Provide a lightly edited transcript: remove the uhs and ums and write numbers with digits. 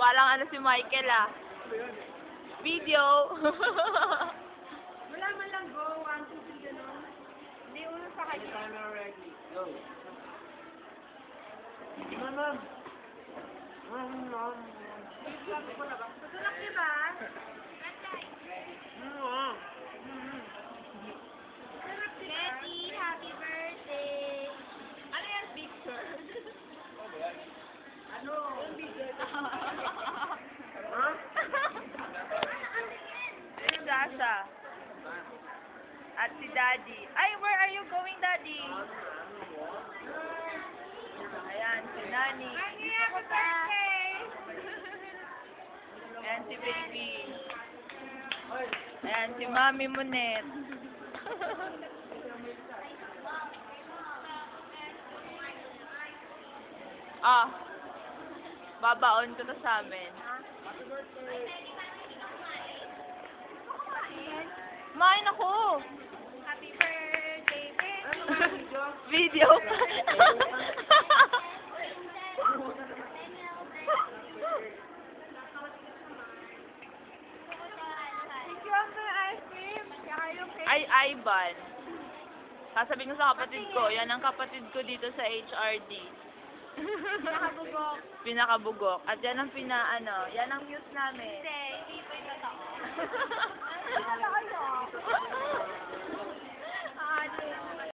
Parang ano si Michael ah. Video. Wala man lang go, 1, 2, 3, gano'n. Hindi, ulo sa kanya. Timer ready. Go. Ma'am. Tutulak niyo ba? Betty, happy birthday! Ano yan, picture? Ano? Yung video. Si Sasha. At si Daddy. Ay, where are you going, Daddy? Ayan, si Nani. Mami, happy birthday! Ayan si Baby. Ayan si Mami Monet. Ah, babaon ko to sa amin. Main ako. Happy birthday, Betty! Video pa. Picture of the ice cream. Kaya yung cake. Ay, Ivan. Sasabihin ko sa kapatid ko, yan ang kapatid ko dito sa HRD. Nakabugok. Pinakabugok. At yan ang yan ang muse namin. Hindi, hindi po ito totoo. Ano kayo?